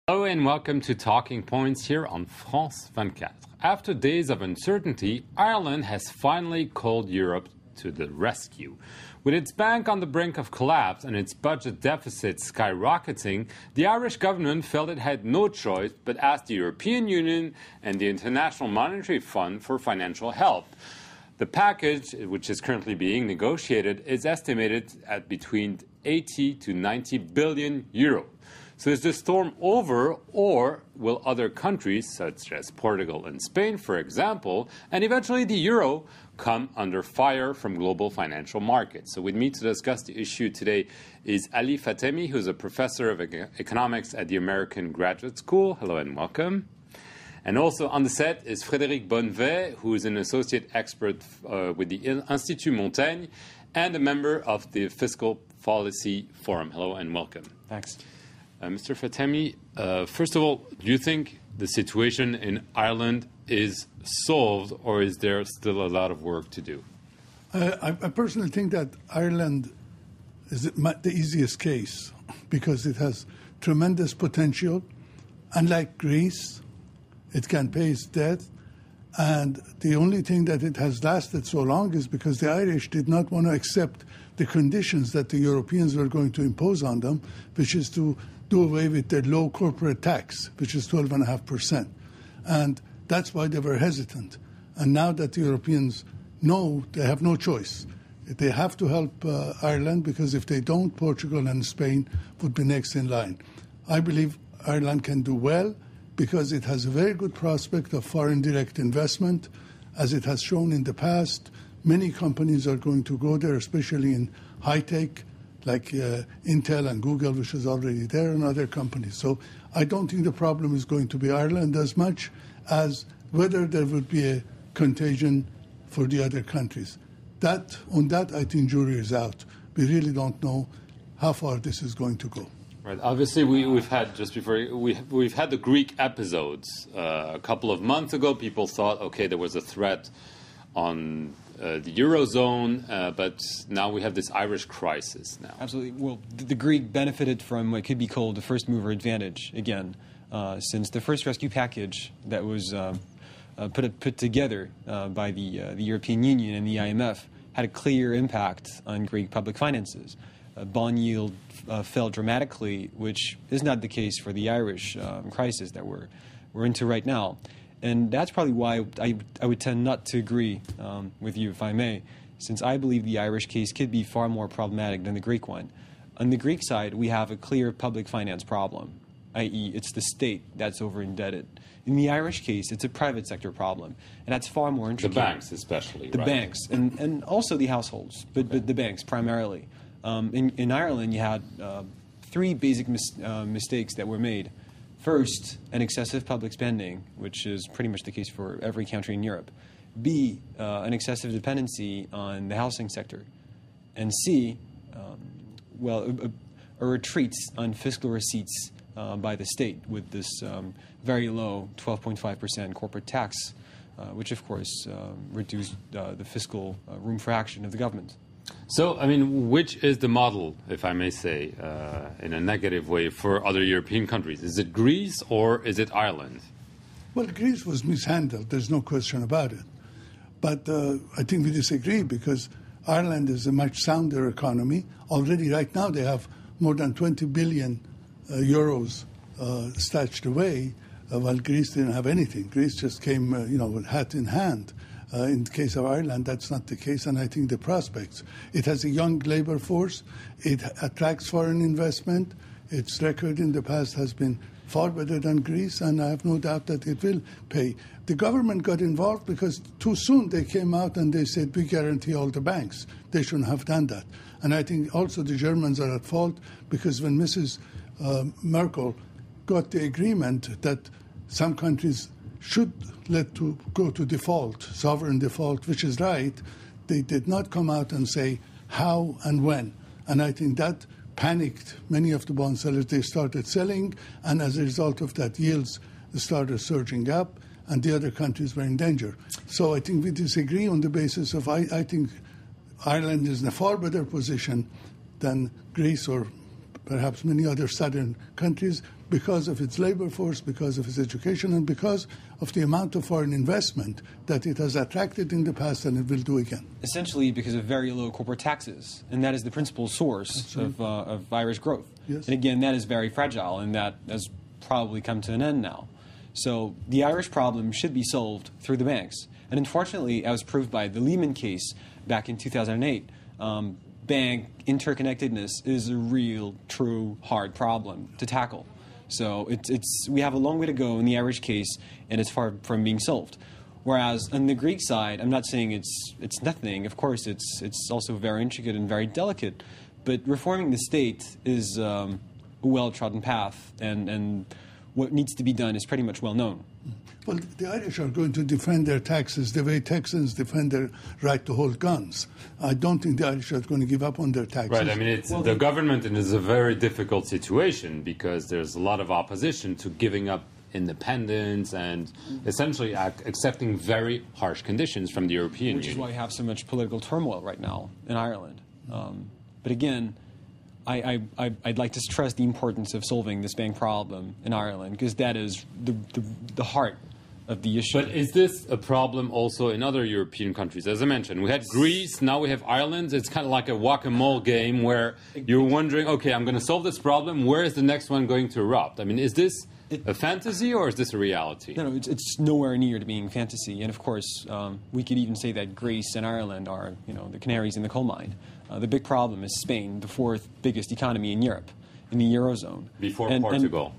Hello and welcome to Talking Points here on France24. After days of uncertainty, Ireland has finally called Europe to the rescue. With its bank on the brink of collapse and its budget deficit skyrocketing, the Irish government felt it had no choice but ask the European Union and the International Monetary Fund for financial help. The package, which is currently being negotiated, is estimated at between 80 to 90 billion euro. So is the storm over, or will other countries, such as Portugal and Spain, for example, and eventually the euro, come under fire from global financial markets? So with me to discuss the issue today is Ali Fatemi, who's a professor of economics at the American Graduate School. Hello and welcome. And also on the set is Frédéric Bonnevet, who is an associate expert with the Institut Montaigne and a member of the Fiscal Policy Forum. Hello and welcome. Thanks. Mr. Fatemi, first of all, do you think the situation in Ireland is solved, or is there still a lot of work to do? I personally think that Ireland is the easiest case because it has tremendous potential. Unlike Greece, it can pay its debt, and the only thing that it has lasted so long is because the Irish did not want to accept the conditions that the Europeans were going to impose on them, which is to do away with their low corporate tax, which is 12.5%. And that's why they were hesitant. And now that the Europeans know they have no choice, they have to help Ireland, because if they don't, Portugal and Spain would be next in line. I believe Ireland can do well because it has a very good prospect of foreign direct investment. As it has shown in the past, many companies are going to go there, especially in high-tech, like Intel and Google, which is already there, and other companies. So I don't think the problem is going to be Ireland as much as whether there would be a contagion for the other countries. On that, I think jury is out. We really don't know how far this is going to go. Right. Obviously, we've had we've had the Greek episodes a couple of months ago. People thought, okay, there was a threat on the Eurozone, but now we have this Irish crisis now. Absolutely. Well, the Greek benefited from what could be called the first mover advantage again, since the first rescue package that was put together by the European Union and the IMF had a clear impact on Greek public finances. Bond yield fell dramatically, which is not the case for the Irish crisis that we're into right now. And that's probably why I would tend not to agree with you, if I may, since I believe the Irish case could be far more problematic than the Greek one. On the Greek side, we have a clear public finance problem, i.e. it's the state that's over-indebted. In the Irish case, it's a private sector problem, and that's far more intricate. The banks especially, The right? banks, and also the households, but the banks primarily. In Ireland, you had three basic mistakes that were made. First, an excessive public spending, which is pretty much the case for every country in Europe. B, an excessive dependency on the housing sector. And C, a retreat on fiscal receipts by the state with this very low 12.5% corporate tax, which, of course, reduced the fiscal room for action of the government. So, I mean, which is the model, if I may say, in a negative way, for other European countries? Is it Greece or is it Ireland? Well, Greece was mishandled. There's no question about it. But I think we disagree because Ireland is a much sounder economy. Already right now they have more than 20 billion euros stashed away, while Greece didn't have anything. Greece just came, with hat in hand. In the case of Ireland, that's not the case, and I think the prospects. It has a young labor force. It attracts foreign investment. Its record in the past has been far better than Greece, and I have no doubt that it will pay. The government got involved because too soon they came out and they said, we guarantee all the banks. They shouldn't have done that. And I think also the Germans are at fault because when Mrs. Merkel got the agreement that some countries should go to default, sovereign default, which is right, they did not come out and say how and when. And I think that panicked many of the bond sellers. They started selling, and as a result of that, yields started surging up, and the other countries were in danger. So I think we disagree on the basis of I think Ireland is in a far better position than Greece or perhaps many other southern countries, because of its labor force, because of its education, and because of the amount of foreign investment that it has attracted in the past and it will do again. Essentially because of very low corporate taxes, and that is the principal source of Irish growth. Yes. And again, that is very fragile, and that has probably come to an end now. So the Irish problem should be solved through the banks. And unfortunately, as proved by the Lehman case back in 2008, bank interconnectedness is a real, true, hard problem to tackle. So we have a long way to go in the Irish case, and it's far from being solved. Whereas on the Greek side, I'm not saying it's nothing. Of course, it's also very intricate and very delicate. But reforming the state is a well-trodden path, and what needs to be done is pretty much well known. Well, the Irish are going to defend their taxes the way Texans defend their right to hold guns. I don't think the Irish are going to give up on their taxes. Right. I mean, the government is a very difficult situation because there's a lot of opposition to giving up independence and essentially accepting very harsh conditions from the European Union. Which is why we have so much political turmoil right now in Ireland. But again, I'd like to stress the importance of solving this bank problem in Ireland, because that is the heart of the issue. But is this a problem also in other European countries? As I mentioned, we had Greece, now we have Ireland. It's kind of like a whack-a-mole game where you're wondering, okay, I'm going to solve this problem. Where is the next one going to erupt? I mean, is this a fantasy or is this a reality? No, it's nowhere near to being fantasy. And of course, we could even say that Greece and Ireland are, the canaries in the coal mine. The big problem is Spain, the fourth biggest economy in Europe, in the Eurozone. Before Portugal.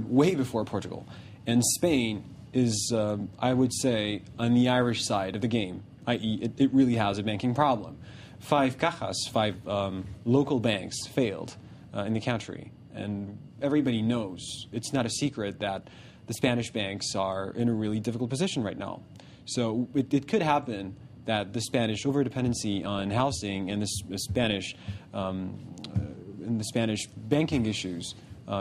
Way before Portugal. And Spain is, I would say, on the Irish side of the game, i.e. it really has a banking problem. 5 cajas, 5 local banks failed in the country. And everybody knows, it's not a secret that the Spanish banks are in a really difficult position right now. So it could happen that the Spanish overdependency on housing and the Spanish banking issues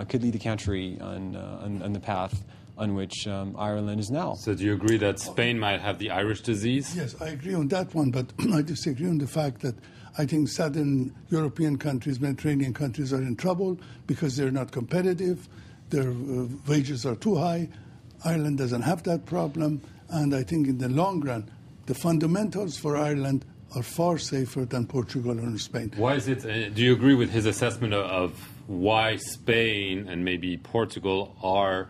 could lead the country on the path on which Ireland is now. So do you agree that Spain might have the Irish disease? Yes, I agree on that one, but I disagree on the fact that I think southern European countries, Mediterranean countries, are in trouble because they're not competitive, their wages are too high. Ireland doesn't have that problem, and I think in the long run, the fundamentals for Ireland are far safer than Portugal or Spain. Why is it? Do you agree with his assessment of why Spain and maybe Portugal are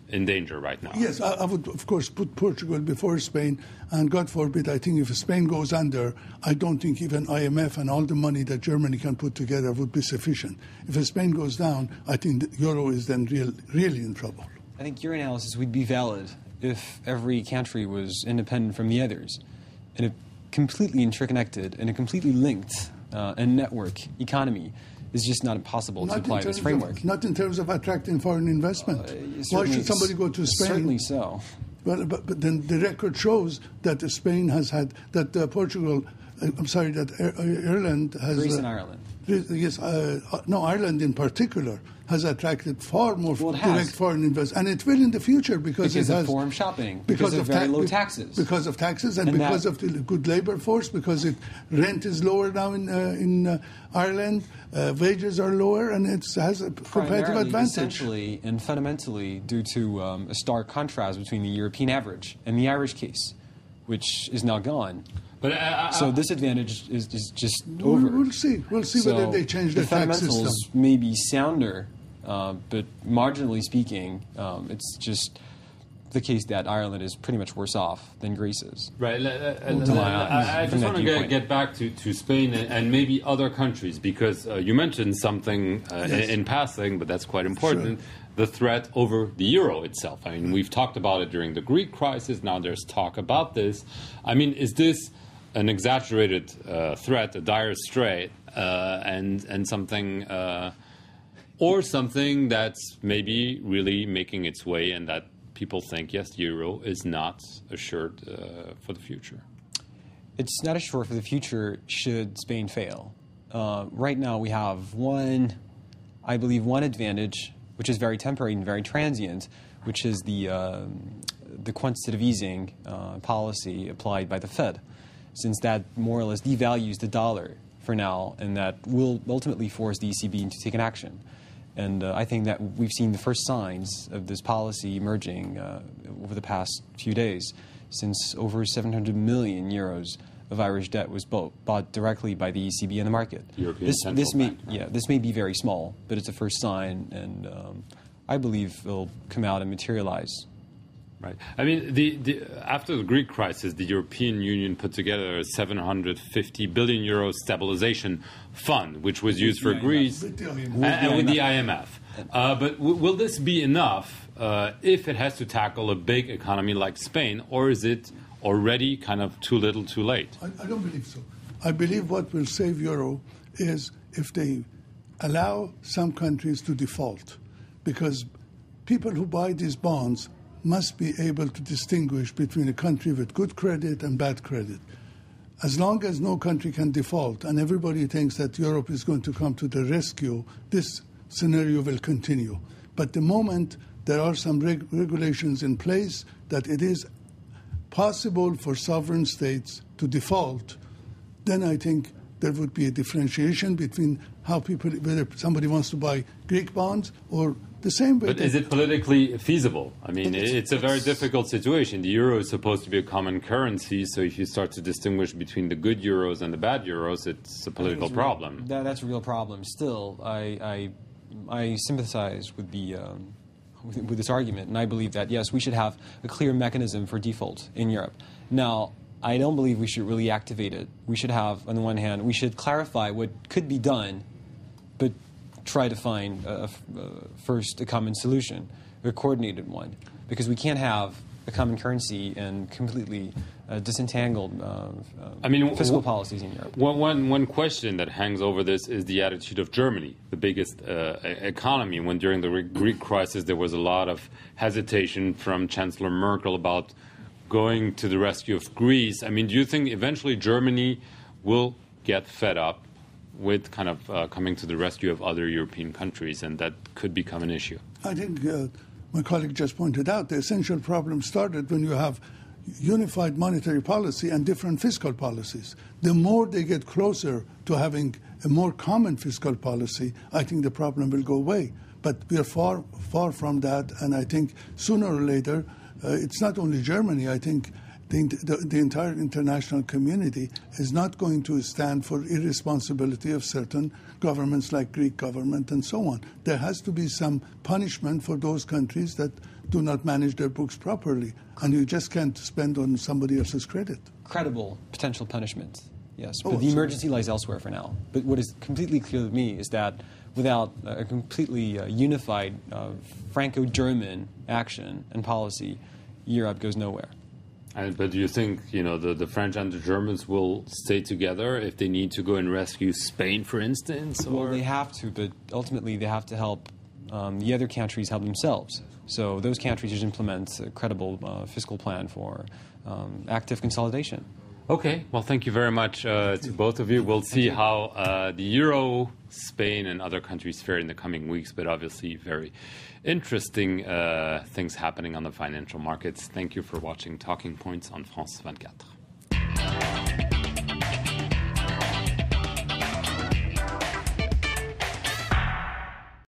in danger right now? Yes, I would, of course, put Portugal before Spain. And God forbid, I think if Spain goes under, I don't think even IMF and all the money that Germany can put together would be sufficient. If Spain goes down, I think the euro is then really in trouble. I think your analysis would be valid if every country was independent from the others. And a completely interconnected and a completely linked and network economy is just not possible to apply this framework. Not in terms of attracting foreign investment. Why should somebody go to Spain? Certainly so. Well, but then the record shows that Spain has had, that Portugal, that Ireland has... Greece and Ireland. Yes, no, Ireland in particular has attracted far more direct foreign investment, and it will in the future because it has of foreign shopping, because of very low taxes, because of taxes, and because of the good labor force, because rent is lower now in Ireland, wages are lower, and it has a competitive advantage. Essentially and fundamentally due to a stark contrast between the European average and the Irish case, which is now gone. But so this advantage is just over. We'll see. We'll see whether they change their tax system. The fundamentals may be sounder, but marginally speaking, it's just the case that Ireland is pretty much worse off than Greece is. Right. I just want to get back to Spain and maybe other countries, because you mentioned something in passing, but that's quite important. Sure. The threat over the euro itself. I mean, we've talked about it during the Greek crisis. Now there's talk about this. I mean, is this an exaggerated threat, a dire strait, and something, or something that's maybe really making its way, and that people think, yes, the euro is not assured for the future? It's not assured for the future should Spain fail. Right now we have one advantage, which is very temporary and very transient, which is the quantitative easing policy applied by the Fed, since that more or less devalues the dollar for now, and that will ultimately force the ECB to take an action. And I think that we've seen the first signs of this policy emerging over the past few days, since over 700 million euros of Irish debt was bought directly by the ECB in the market. This may be very small, but it's a first sign, and I believe it'll come out and materialize. Right. I mean, after the Greek crisis, the European Union put together a 750 billion euro stabilization fund, which was used for Greece and with the IMF. But will this be enough if it has to tackle a big economy like Spain, or is it already kind of too little, too late? I don't believe so. I believe what will save euro is if they allow some countries to default, because people who buy these bonds must be able to distinguish between a country with good credit and bad credit. As long as no country can default and everybody thinks that Europe is going to come to the rescue, this scenario will continue. But the moment there are some regulations in place that it is possible for sovereign states to default, then I think there would be a differentiation between how people, whether somebody wants to buy Greek bonds or the same way. But is it politically feasible? I mean, it's a very difficult situation. The euro is supposed to be a common currency, so if you start to distinguish between the good euros and the bad euros, it's a political problem. That's a real problem. Still, I sympathize with with this argument, and I believe that, yes, we should have a clear mechanism for default in Europe. Now, I don't believe we should really activate it. We should have, on the one hand, we should clarify what could be done, but try to find first a common solution, a coordinated one, because we can't have a common currency and completely disentangled fiscal policies in Europe. One question that hangs over this is the attitude of Germany, the biggest economy. When during the Greek crisis there was a lot of hesitation from Chancellor Merkel about going to the rescue of Greece. I mean, do you think eventually Germany will get fed up with kind of coming to the rescue of other European countries, and that could become an issue? I think my colleague just pointed out the essential problem started when you have unified monetary policy and different fiscal policies. The more they get closer to having a more common fiscal policy, I think the problem will go away. But we are far, far from that, and I think sooner or later, it's not only Germany, I think the entire international community is not going to stand for irresponsibility of certain governments like Greek government and so on. There has to be some punishment for those countries that do not manage their books properly, and you just can't spend on somebody else's credit. Credible potential punishment, yes, but the emergency lies elsewhere for now. But what is completely clear to me is that without a completely unified Franco-German action and policy, Europe goes nowhere. But do you think, the French and the Germans will stay together if they need to go and rescue Spain, for instance? Well, they have to, but ultimately they have to help the other countries help themselves. So those countries should implement a credible fiscal plan for active consolidation. Okay, well, thank you very much to both of you. We'll see how the euro, Spain, and other countries fare in the coming weeks, but obviously very interesting things happening on the financial markets. Thank you for watching Talking Points on France 24.